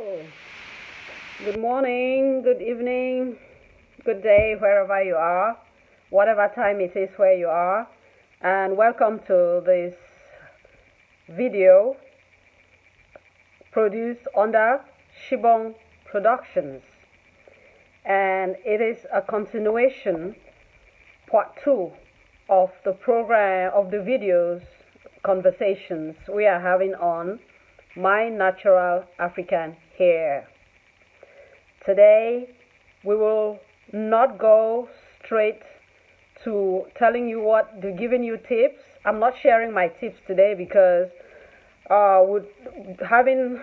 Hello, good morning, good evening, good day, wherever you are, whatever time it is where you are, and welcome to this video produced under Shibong Productions. And it is a continuation, part 2 of the program, of the videos, conversations we are having on my natural African hair. Today, we will not go straight to telling you giving you tips. I'm not sharing my tips today because with having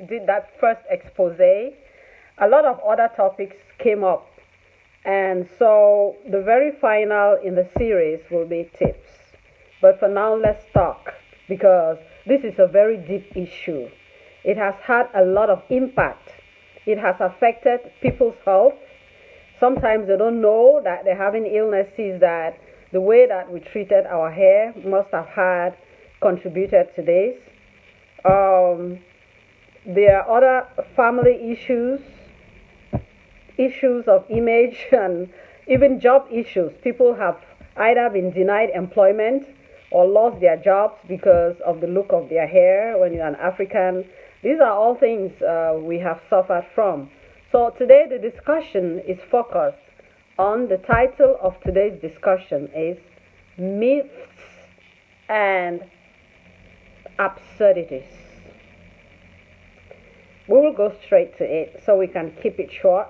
did that first expose, a lot of other topics came up. And so the very final in the series will be tips. But for now, let's talk because this is a very deep issue. It has had a lot of impact. It has affected people's health. Sometimes they don't know that they're having illnesses, that the way that we treated our hair must have had contributed to this. There are other family issues of image, and even job issues. People have either been denied employment or lost their jobs because of the look of their hair when you're an African. These are all things we have suffered from. So today the discussion is focused on, the title of today's discussion is Myths and Absurdities. We will go straight to it so we can keep it short.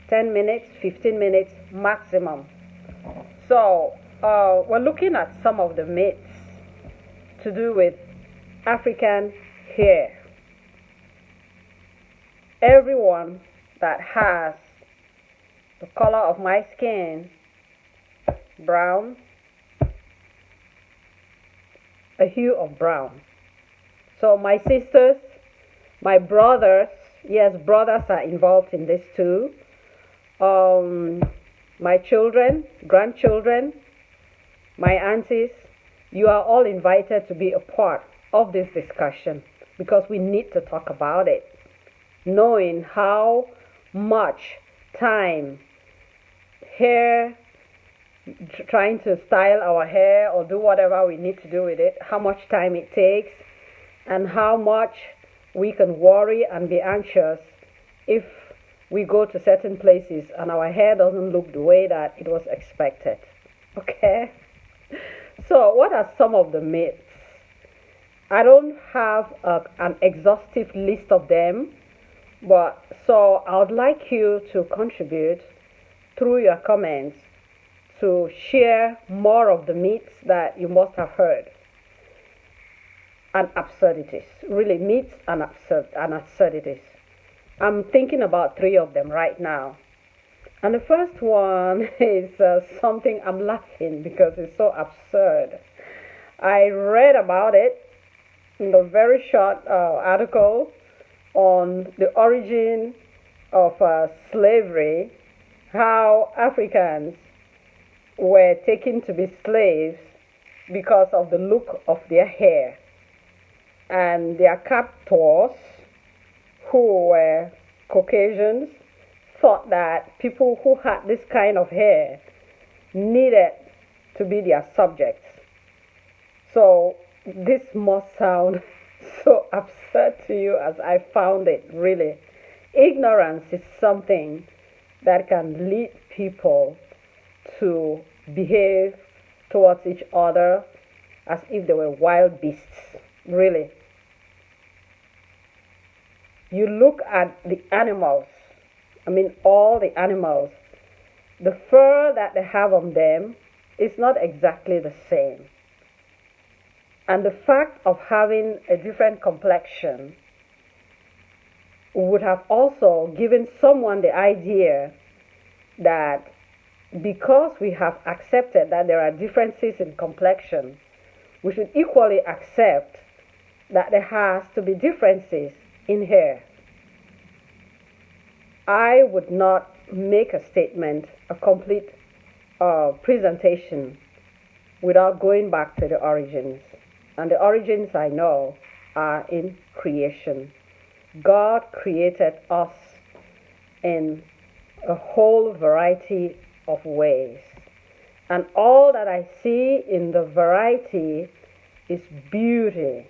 10 minutes, 15 minutes maximum. So we're looking at some of the myths to do with African hair. Everyone that has the color of my skin, brown, a hue of brown. So my sisters, my brothers, yes, brothers are involved in this too. My children, grandchildren, my aunties, you are all invited to be a part of this discussion because we need to talk about it. Knowing how much time trying to style our hair or do whatever we need to do with it, how much time it takes, and how much we can worry and be anxious if we go to certain places and our hair doesn't look the way that it was expected. Okay? So, what are some of the myths? I don't have an exhaustive list of them, but so I would like you to contribute through your comments to share more of the myths that you must have heard and absurdities. Really, myths and absurdities. I'm thinking about 3 of them right now. And the first one is something I'm laughing because it's so absurd. I read about it in a very short article on the origin of slavery, how Africans were taken to be slaves because of the look of their hair. And their captors, who were Caucasians, thought that people who had this kind of hair needed to be their subjects. So this must sound so absurd to you as I found it, really. Ignorance is something that can lead people to behave towards each other as if they were wild beasts, really. You look at the animals, all the animals, the fur that they have on them is not exactly the same. And the fact of having a different complexion would have also given someone the idea that because we have accepted that there are differences in complexion, we should equally accept that there has to be differences in hair. I would not make a statement, a complete presentation, without going back to the origins. And the origins I know are in creation. God created us in a whole variety of ways. And all that I see in the variety is beauty.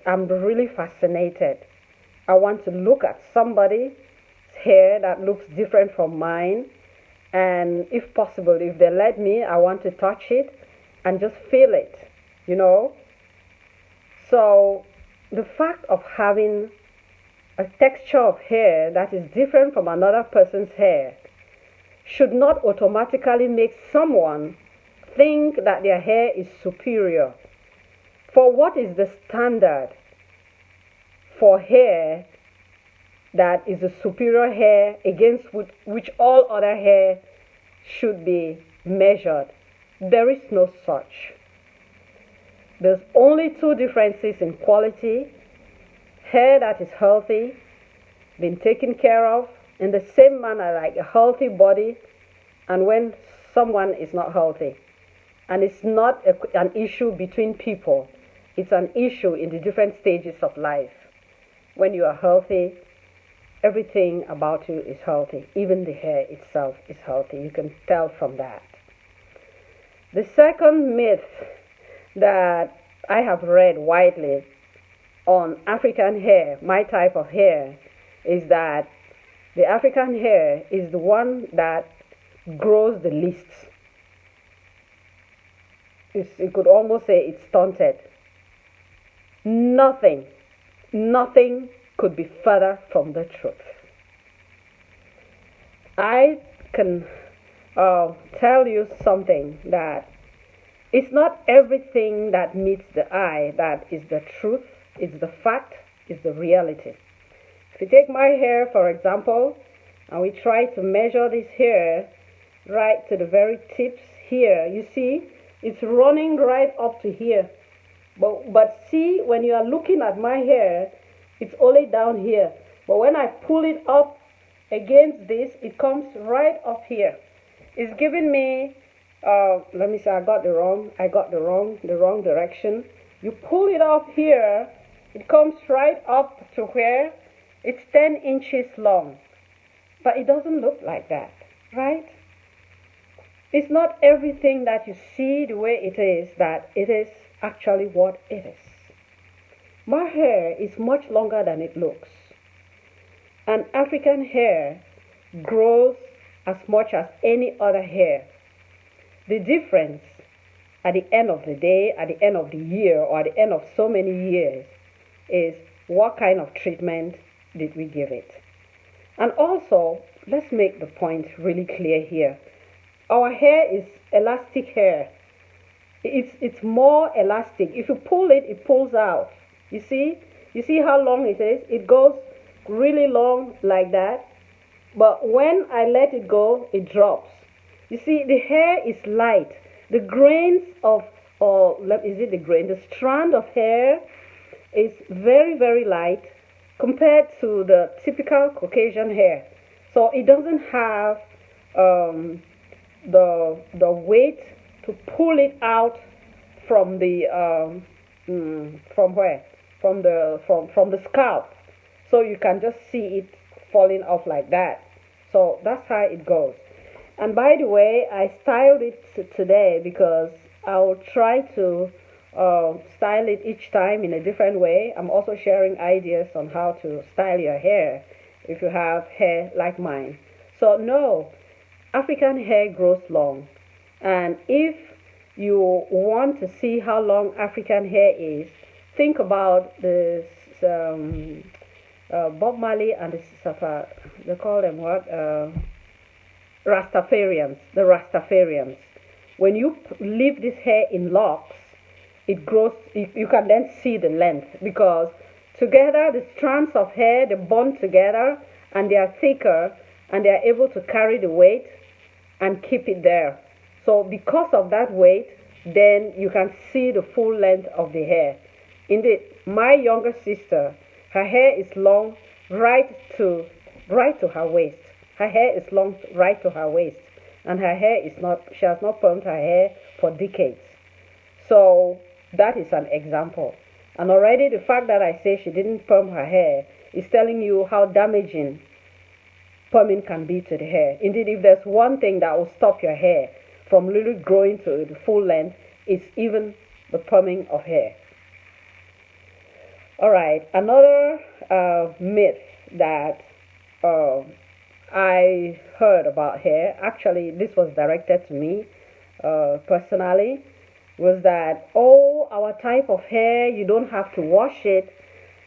I'm really fascinated. I want to look at somebody's hair that looks different from mine. And if possible, if they let me, I want to touch it and just feel it, you know. So the fact of having a texture of hair that is different from another person's hair should not automatically make someone think that their hair is superior. For what is the standard for hair that is a superior hair against which all other hair should be measured? There is no such. There's only two differences in quality: hair that is healthy, been taken care of in the same manner like a healthy body, and when someone is not healthy. And it's not an issue between people. It's an issue in the different stages of life. When you are healthy, everything about you is healthy. Even the hair itself is healthy. You can tell from that. The second myth that I have read widely on African hair, my type of hair, is that the African hair is the one that grows the least. You could almost say it's stunted. Nothing could be further from the truth. I can tell you something, that it's not everything that meets the eye that is the truth, it's the fact, it's the reality. If you take my hair, for example, and we try to measure this hair right to the very tips here, you see, it's running right up to here. But see, when you are looking at my hair, it's only down here. But when I pull it up against this, it comes right up here. It's giving me, let me say, I got the wrong direction. You pull it up here, it comes right up to where it's 10 inches long. But it doesn't look like that, right? It's not everything that you see the way it is that it is actually what it is. My hair is much longer than it looks. And African hair grows as much as any other hair. The difference at the end of the day, at the end of the year, or at the end of so many years is what kind of treatment did we give it. And also, let's make the point really clear here. Our hair is elastic hair. It's more elastic. If you pull it, it pulls out. You see how long it is? It goes really long like that. But when I let it go, it drops. You see, the hair is light. The grains of, the strand of hair is very, very light compared to the typical Caucasian hair. So it doesn't have the weight to pull it out from the from where? From the scalp. So you can just see it falling off like that. So that's how it goes. And by the way, I styled it today because I'll try to style it each time in a different way. I'm also sharing ideas on how to style your hair if you have hair like mine. So no, African hair grows long. And if you want to see how long African hair is, think about this Bob Marley and the they call them what? Rastafarians, the Rastafarians. When you leave this hair in locks, it grows, you can then see the length, because together the strands of hair, they bond together and they are thicker and they are able to carry the weight and keep it there. So because of that weight, then you can see the full length of the hair. Indeed, my younger sister, her hair is long right to her waist. Her hair is long right to her waist, and her hair is not, she has not permed her hair for decades. So that is an example. And already the fact that I say she didn't perm her hair is telling you how damaging perming can be to the hair. Indeed, if there's one thing that will stop your hair from really growing to the full length, it's even the perming of hair. All right, another myth that uh, I heard about hair, actually, this was directed to me personally, was that, oh, our type of hair, you don't have to wash it.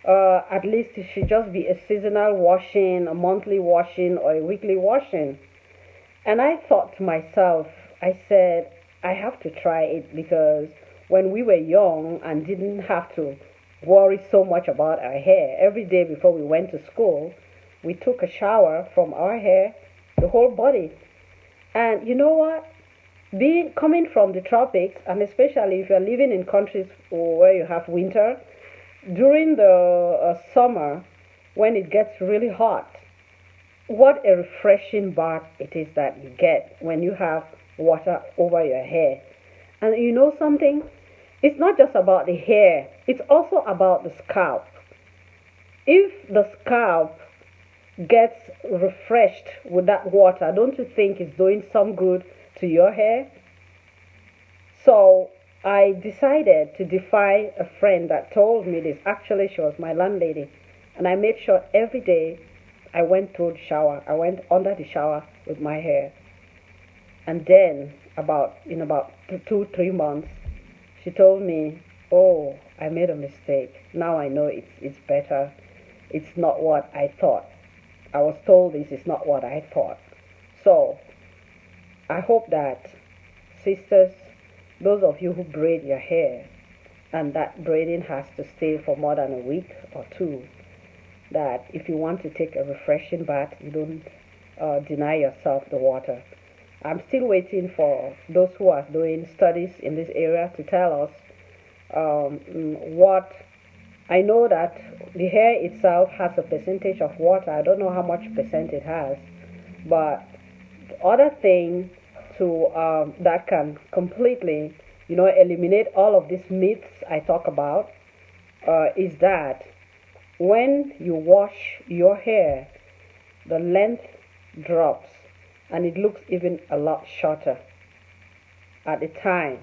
At least it should just be a seasonal washing, a monthly washing, or a weekly washing. And I thought to myself, I said, I have to try it because when we were young and didn't have to worry so much about our hair, every day before we went to school, we took a shower from our hair, the whole body. And you know what? Being coming from the tropics, and especially if you're living in countries where you have winter, during the summer, when it gets really hot, what a refreshing bath it is that you get when you have water over your hair. And you know something? It's not just about the hair, it's also about the scalp. If the scalp gets refreshed with that water, don't you think it's doing some good to your hair? So I decided to defy a friend that told me this. Actually, she was my landlady. And I made sure every day I went through the shower. I went under the shower with my hair. And then, in about 2, 3 months, she told me, oh, I made a mistake. Now I know it's better. It's not what I thought. I was told this is not what I thought. So, I hope that, sisters, those of you who braid your hair, and that braiding has to stay for more than a week or two, that if you want to take a refreshing bath, you don't deny yourself the water. I'm still waiting for those who are doing studies in this area to tell us what. I know that the hair itself has a percentage of water. I don't know how much percent it has, but the other thing that can completely, eliminate all of these myths I talk about is that when you wash your hair, the length drops and it looks even a lot shorter at the time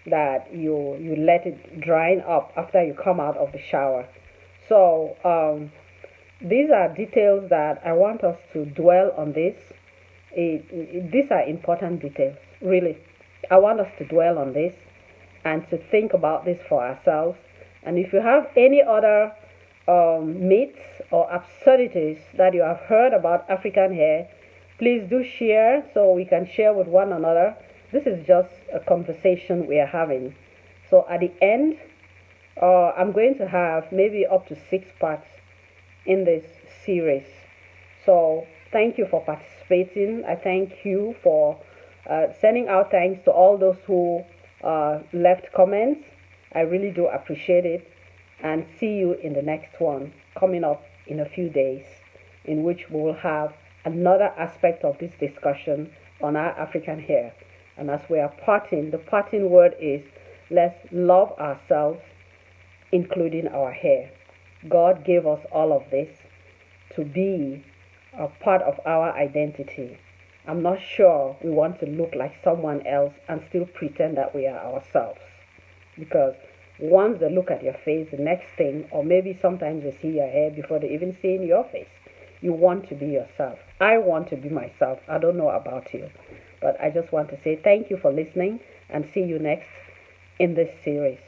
that you let it dry up after you come out of the shower. So these are details that I want us to dwell on this. These are important details, really. I want us to dwell on this and to think about this for ourselves. And if you have any other myths or absurdities that you have heard about African hair, please do share so we can share with one another. This is just a conversation we are having. So at the end, I'm going to have maybe up to 6 parts in this series. So thank you for participating. I thank you for sending out thanks to all those who left comments. I really do appreciate it. And see you in the next one coming up in a few days, in which we will have another aspect of this discussion on our African hair. And as we are parting, the parting word is, let's love ourselves, including our hair. God gave us all of this to be a part of our identity. I'm not sure we want to look like someone else and still pretend that we are ourselves. Because once they look at your face, the next thing, or maybe sometimes they see your hair before they even see in your face, you want to be yourself. I want to be myself. I don't know about you. But I just want to say thank you for listening and see you next in this series.